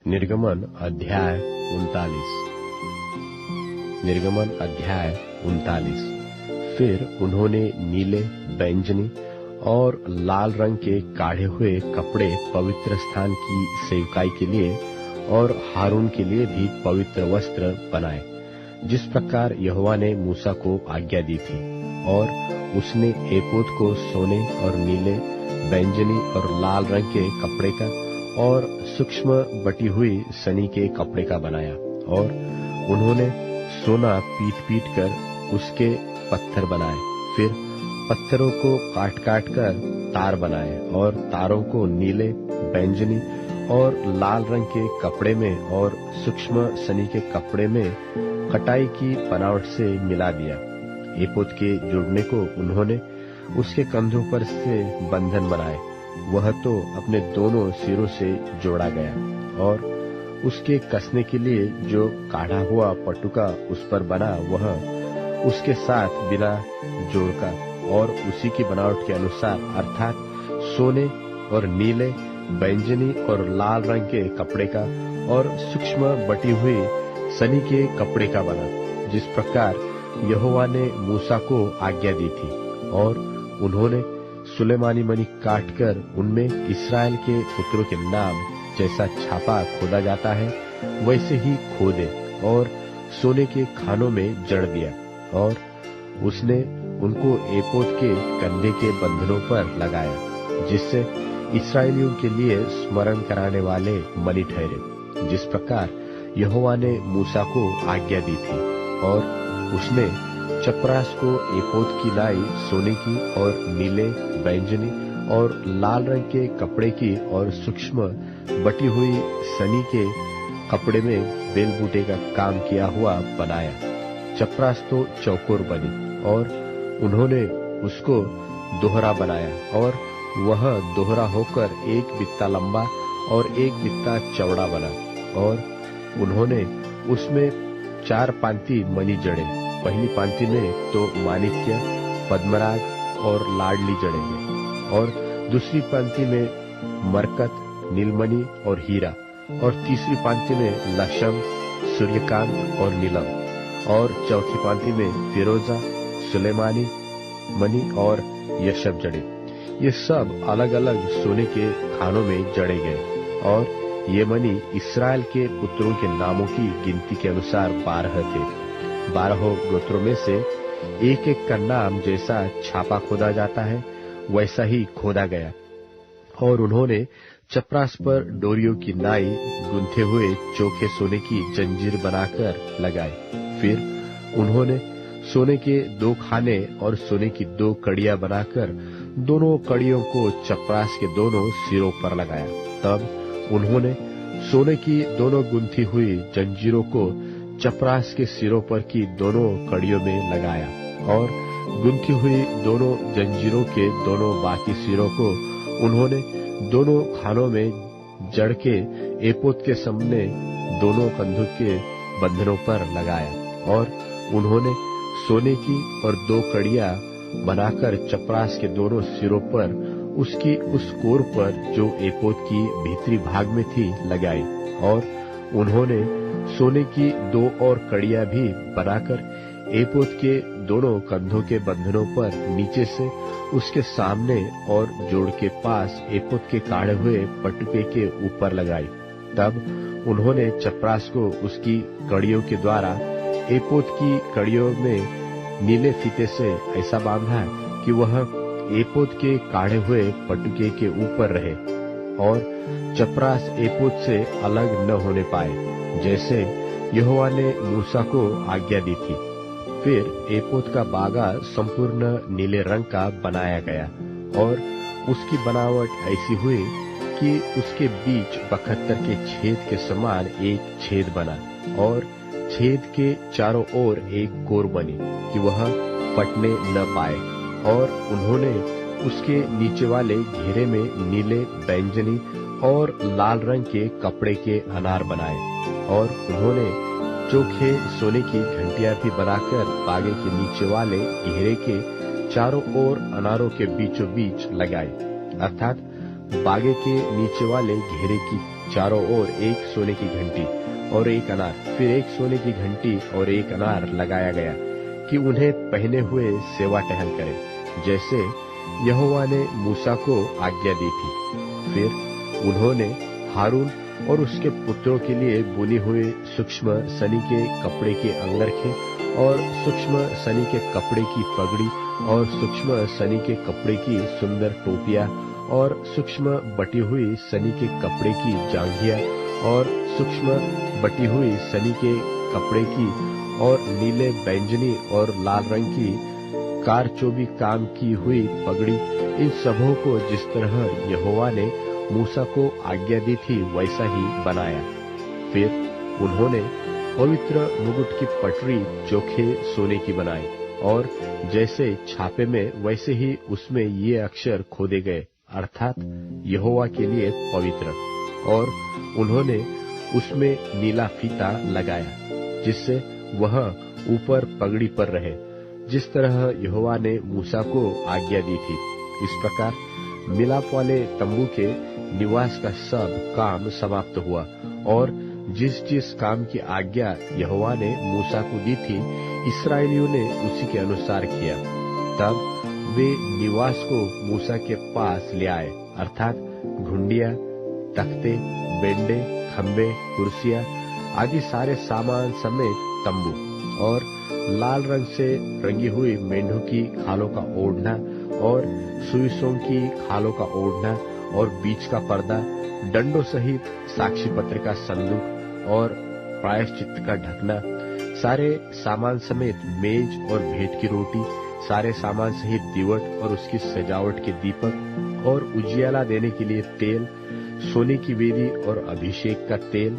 निर्गमन अध्याय 39। निर्गमन अध्याय 39। फिर उन्होंने नीले, बैंजनी और लाल रंग के काढ़े हुए कपड़े पवित्र स्थान की सेवकाई के लिए और हारून के लिए भी पवित्र वस्त्र बनाए, जिस प्रकार यहोवा ने मूसा को आज्ञा दी थी। और उसने एपोद को सोने और नीले, बैंजनी और लाल रंग के कपड़े का और सूक्ष्म बटी हुई सनी के कपड़े का बनाया। और उन्होंने सोना पीट पीट कर उसके पत्थर बनाए। फिर पत्थरों को काट काट कर तार बनाए और तारों को नीले, बैंजनी और लाल रंग के कपड़े में और सूक्ष्म सनी के कपड़े में कटाई की बनावट से मिला दिया। एपोद के जुड़ने को उन्होंने उसके कंधों पर से बंधन बनाए। वह तो अपने दोनों सिरों से जोड़ा गया। और उसके कसने के लिए जो काढ़ा हुआ पटुका उस पर बना, वह उसके साथ बिना जोड़ का और उसी की बनावट के अनुसार, अर्थात सोने और नीले, बैंजनी और लाल रंग के कपड़े का और सूक्ष्म बटी हुई सनी के कपड़े का बना, जिस प्रकार यहोवा ने मूसा को आज्ञा दी थी। और उन्होंने सुलेमानी मणि काटकर उनमें इस्राएल के पुत्रों के नाम जैसा छापा खोदा जाता है, वैसे ही खोदे और सोने के खानों में जड़ दिया। और उसने उनको एपोद के कंधे के बंधनों पर लगाया, जिससे इस्राएलियों के लिए स्मरण कराने वाले मणि ठहरे, जिस प्रकार यहोवा ने मूसा को आज्ञा दी थी। और उसने चपरास को एपोद की लाई सोने की और नीले, बैंजनी और लाल रंग के कपड़े की और सूक्ष्म बटी हुई सनी के कपड़े में बेलबूटे का काम किया हुआ बनाया। चपरास तो चौकोर बनी और उन्होंने उसको दोहरा बनाया, और वह दोहरा होकर एक बित्ता लंबा और एक बित्ता चौड़ा बना। और उन्होंने उसमें 4 पांति मणि जड़े। पहली पांति में तो माणिक्य, पद्मराग और लाडली जड़ेंगे, और दूसरी पांति में मरकत, नीलमणि और हीरा, और तीसरी पांति में लशम, सूर्यकांत और नीलम, और चौथी पांति में फिरोजा, सुलेमानी मणि और यशब जड़े। ये सब अलग अलग सोने के खानों में जड़े गए। और ये मणि इस्राएल के पुत्रों के नामों की गिनती के अनुसार 12 थे। 12 गोत्रों में से एक एक का नाम जैसा छापा खोदा जाता है, वैसा ही खोदा गया। और उन्होंने चपरास पर डोरियों की नाई गुंथे हुए चोखे सोने की जंजीर बनाकर लगाए। फिर उन्होंने सोने के 2 खाने और सोने की 2 कड़ियां बनाकर दोनों कड़ियों को चपरास के दोनों सिरों पर लगाया। तब उन्होंने सोने की दोनों गुंथी हुई जंजीरों को चपरास के सिरों पर की दोनों कड़ियों में लगाया, और गुंथी हुई दोनों जंजीरों के दोनों बाकी सिरों को उन्होंने दोनों खानों में जड़ के एपोद के सामने दोनों कंधों के बंधनों पर लगाया। और उन्होंने सोने की और 2 कड़ियां बनाकर चपरास के दोनों सिरों पर उसकी उस कोर पर जो एपोद की भीतरी भाग में थी लगाई। और उन्होंने सोने की 2 और कड़ियां भी बनाकर एपोद के दोनों कंधों के बंधनों पर नीचे से उसके सामने और जोड़ के पास एपोद के काढ़े हुए पटुके के ऊपर लगाई। तब उन्होंने चपरास को उसकी कड़ियों के द्वारा एपोद की कड़ियों में नीले फीते से ऐसा बांधा कि वह एपोद के काढ़े हुए पटुके के ऊपर रहे, और चपरास एपोद से अलग न होने पाए, जैसे यहोवा ने मूसा को आज्ञा दी थी। फिर एपोद का बागा संपूर्ण नीले रंग का बनाया गया, और उसकी बनावट ऐसी हुई कि उसके बीच 72 के छेद के समान एक छेद बना, और छेद के चारों ओर एक कोर बनी कि वह फटने न पाए। और उन्होंने उसके नीचे वाले घेरे में नीले, बैंजनी और लाल रंग के कपड़े के अनार बनाए। और उन्होंने चोखे सोने की घंटियां भी बनाकर बागे के नीचे वाले घेरे के चारों ओर अनारों के बीचों बीच लगाए, अर्थात बागे के नीचे वाले घेरे की चारों ओर एक सोने की घंटी और एक अनार, फिर एक सोने की घंटी और एक अनार लगाया गया कि उन्हें पहने हुए सेवा टहल करे, जैसे यहोवा ने मूसा को आज्ञा दी थी। फिर उन्होंने हारून और उसके पुत्रों के लिए बुनी हुई सूक्ष्म सनी के कपड़े के अंगरखे और सूक्ष्म सनी के कपड़े की पगड़ी और सूक्ष्म सनी के कपड़े की सुंदर टोपियां और सूक्ष्म बटी हुई सनी के कपड़े की जांघिया और सूक्ष्म बटी हुई सनी के कपड़े की और नीले, बैंजनी और लाल रंग की कारचोबी काम की हुई पगड़ी, इन सबों को जिस तरह यहोवा ने मूसा को आज्ञा दी थी वैसा ही बनाया। फिर उन्होंने पवित्र मुकुट की पटरी चोखे सोने की बनाई और जैसे छापे में वैसे ही उसमें ये अक्षर खोदे गए, अर्थात यहोवा के लिए पवित्र। और उन्होंने उसमें नीला फीता लगाया जिससे वह ऊपर पगड़ी पर रहे, जिस तरह यहोवा ने मूसा को आज्ञा दी थी। इस प्रकार मिलाप वाले तंबू के निवास का सब काम समाप्त हुआ और जिस जिस काम की आज्ञा यहोवा ने मूसा को दी थी इस्राएलियों ने उसी के अनुसार किया। तब वे निवास को मूसा के पास ले आए, अर्थात घुंडिया, तख्ते, बेंडे, खंबे, कुर्सियां आदि सारे सामान समेत तंबू और लाल रंग से रंगी हुई मेंढों की खालों का ओढ़ना और सुइसों की खालों का ओढ़ना और बीच का पर्दा, डंडों सहित साक्षी पत्र का संदूक और प्रायश्चित का ढकना, सारे सामान समेत मेज और भेंट की रोटी, सारे सामान सहित दीवट और उसकी सजावट के दीपक और उजियाला देने के लिए तेल, सोने की वेदी और अभिषेक का तेल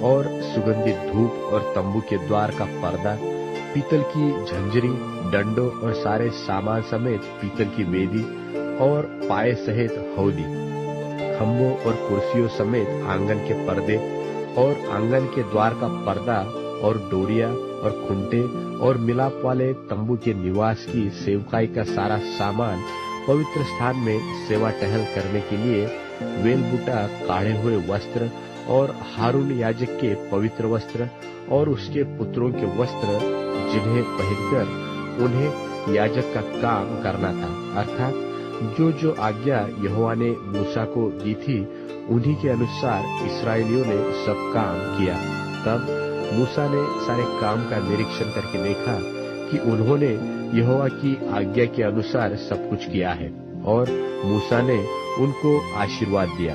और सुगंधित धूप और तंबू के द्वार का पर्दा, पीतल की झंझरी, डंडों और सारे सामान समेत पीतल की वेदी और पाए सहित हौदी, खम्भों और कुर्सियों समेत आंगन के पर्दे और आंगन के द्वार का पर्दा और डोरिया और खुंटे और मिलाप वाले तंबू के निवास की सेवकाई का सारा सामान, पवित्र स्थान में सेवा टहल करने के लिए वेलबूटा काढ़े हुए वस्त्र और हारून याजक के पवित्र वस्त्र और उसके पुत्रों के वस्त्र जिन्हें पहनकर उन्हें याजक का काम करना था, अर्थात जो जो आज्ञा यहोवा ने मूसा को दी थी उन्हीं के अनुसार इस्राएलियों ने सब काम किया। तब मूसा ने सारे काम का निरीक्षण करके देखा कि उन्होंने यहोवा की आज्ञा के अनुसार सब कुछ किया है और मूसा ने उनको आशीर्वाद दिया।